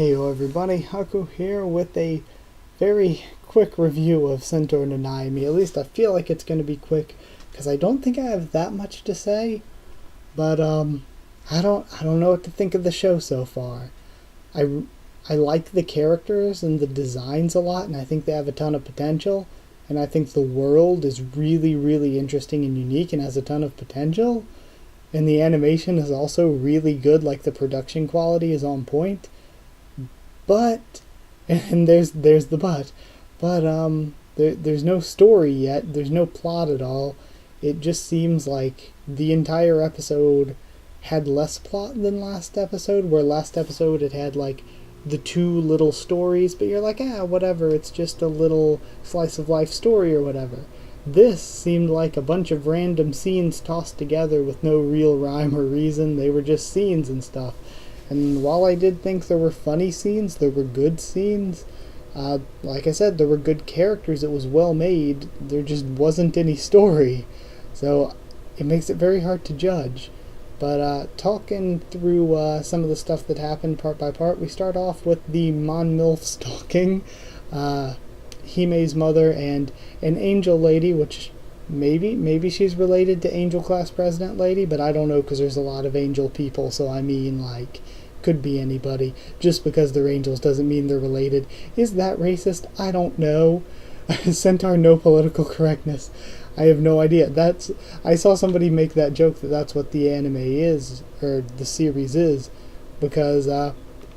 Heyo everybody, Haku here with a very quick review of Centaur and Nayami. At least I feel like it's going to be quick because I don't think I have that much to say. But I don't know what to think of the show so far. I like the characters and the designs a lot, and I think they have a ton of potential. And I think the world is really, really interesting and unique and has a ton of potential. And the animation is also really good, like the production quality is on point. But, and there's the but there's no story yet, there's no plot at all. It just seems like the entire episode had less plot than last episode, where last episode it had like the two little stories, but you're like, whatever, it's just a little slice of life story or whatever. This seemed like a bunch of random scenes tossed together with no real rhyme or reason. They were just scenes and stuff. And while I did think there were funny scenes, there were good scenes. Like I said, there were good characters. It was well made. There just wasn't any story. So it makes it very hard to judge. But talking through some of the stuff that happened part by part, we start off with the Mon Milf stalking Hime's mother and an angel lady, which maybe she's related to Angel Class President Lady, but I don't know because there's a lot of angel people, so I mean, like, could be anybody. Just because they're angels doesn't mean they're related. Is that racist? I don't know. Centaur, no political correctness. I have no idea. I saw somebody make that joke that that's what the anime is, or the series is, because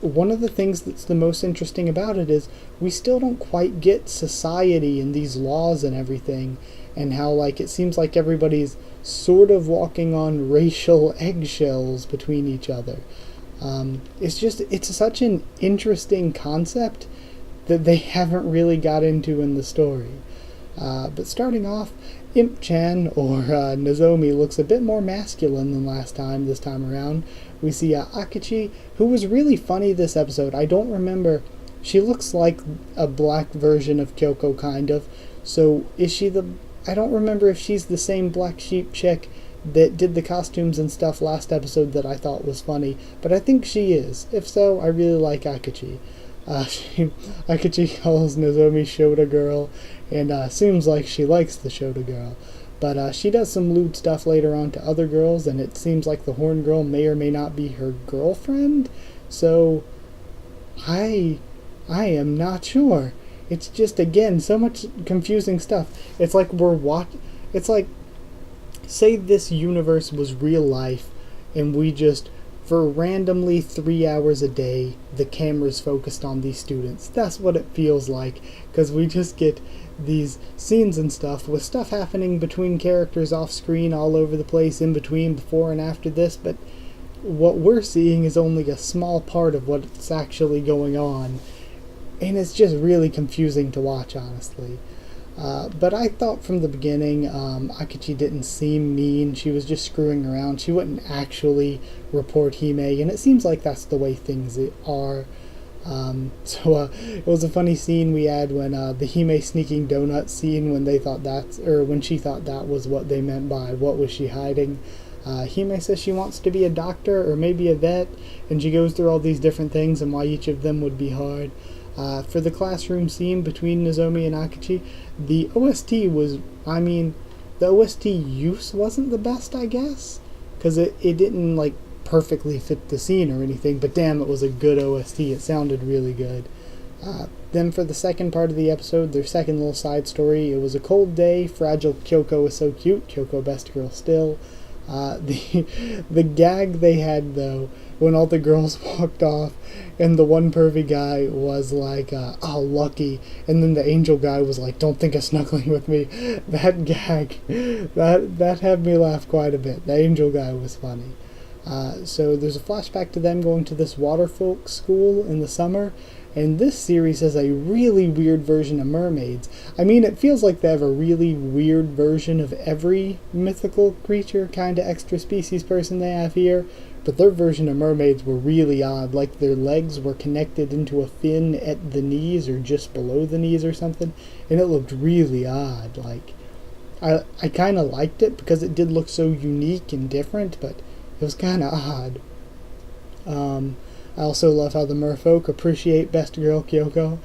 one of the things that's the most interesting about it is we still don't quite get society and these laws and everything, and how, like, it seems like everybody's sort of walking on racial eggshells between each other. It's such an interesting concept that they haven't really got into in the story. But starting off, Imp-chan, or Nozomi, looks a bit more masculine than this time around. We see Akachi, who was really funny this episode. I don't remember. She looks like a black version of Kyoko, kind of. So is she I don't remember if she's the same black sheep chick that did the costumes and stuff last episode that I thought was funny, but I think she is. If so, I really like Akachi. Akachi calls Nozomi Shota Girl, and seems like she likes the Shota Girl. But she does some lewd stuff later on to other girls, and it seems like the Horn Girl may or may not be her girlfriend. So I am not sure. It's just, again, so much confusing stuff. It's like it's like, say this universe was real life, and we just, for randomly 3 hours a day, the camera's focused on these students. That's what it feels like, because we just get these scenes and stuff, with stuff happening between characters off screen all over the place, in between, before and after this, but what we're seeing is only a small part of what's actually going on. And it's just really confusing to watch, honestly. But I thought from the beginning, Akachi didn't seem mean. She was just screwing around. She wouldn't actually report Hime, and it seems like that's the way things are. So it was a funny scene we had when the Hime sneaking donut scene, when when she thought that was what they meant by what was she hiding. Hime says she wants to be a doctor or maybe a vet, and she goes through all these different things and why each of them would be hard. For the classroom scene between Nozomi and Akachi, the OST was, the OST use wasn't the best, I guess, because it didn't, like, perfectly fit the scene or anything, but damn, it was a good OST. It sounded really good. Then for the second part of the episode, their second little side story, it was a cold day. Fragile Kyoko was so cute. Kyoko, best girl still. The gag they had, though, when all the girls walked off and the one pervy guy was like, oh, lucky, and then the angel guy was like, don't think of snuggling with me. That gag, that had me laugh quite a bit. The angel guy was funny. So there's a flashback to them going to this waterfolk school in the summer, and this series has a really weird version of mermaids. It feels like they have a really weird version of every mythical creature, kind of extra species person they have here, but their version of mermaids were really odd, like their legs were connected into a fin at the knees or just below the knees or something, and it looked really odd. Like, I kind of liked it because it did look so unique and different, but it was kind of odd. I also love how the merfolk appreciate Best Girl Kyoko.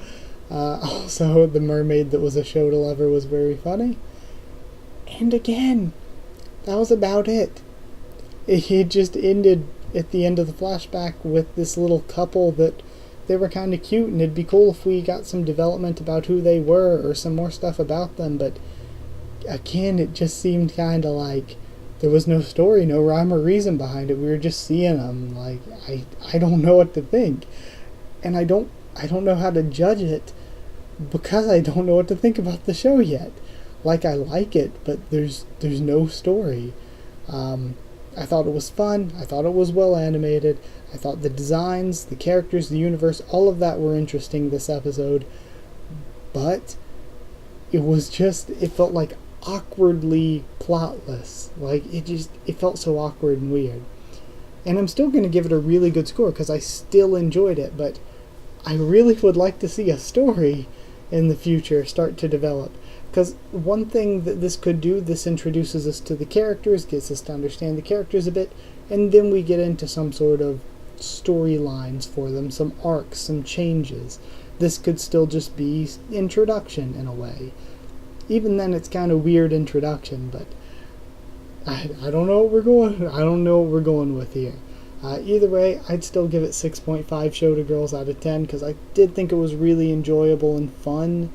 Also, the mermaid that was a show to lover was very funny. And again, that was about it. It just ended at the end of the flashback with this little couple that they were kind of cute, and it'd be cool if we got some development about who they were or some more stuff about them, but again, it just seemed kind of like there was no story, no rhyme or reason behind it. We were just seeing them. Like, I don't know what to think, and I don't know how to judge it because I don't know what to think about the show yet. Like, I like it, but there's no story. I thought it was fun. I thought it was well animated. I thought the designs, the characters, the universe, all of that were interesting this episode. But it was just, it felt like awkwardly plotless. Like, it felt so awkward and weird. And I'm still going to give it a really good score because I still enjoyed it, but I really would like to see a story in the future start to develop. Because one thing that this could do, this introduces us to the characters, gets us to understand the characters a bit, and then we get into some sort of storylines for them, some arcs, some changes. This could still just be introduction in a way. Even then, it's kind of weird introduction, but I don't know what we're going. I don't know what we're going with here. Either way, I'd still give it 6.5 show to girls out of 10 because I did think it was really enjoyable and fun.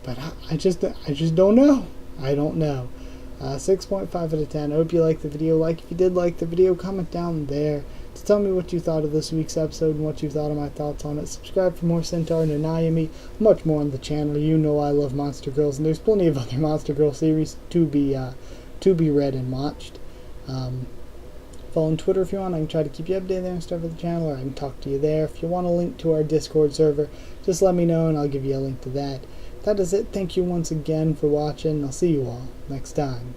But I just don't know. I don't know. 6.5 out of 10. I hope you liked the video. If you did like the video, comment down there to tell me what you thought of this week's episode and what you thought of my thoughts on it. Subscribe for more Centaur and Nayami. Much more on the channel. You know I love Monster Girls, and there's plenty of other Monster Girl series to be read and watched. Follow on Twitter if you want. I can try to keep you updated there and stuff with the channel, or I can talk to you there. If you want a link to our Discord server, just let me know and I'll give you a link to that. That is it. Thank you once again for watching. I'll see you all next time.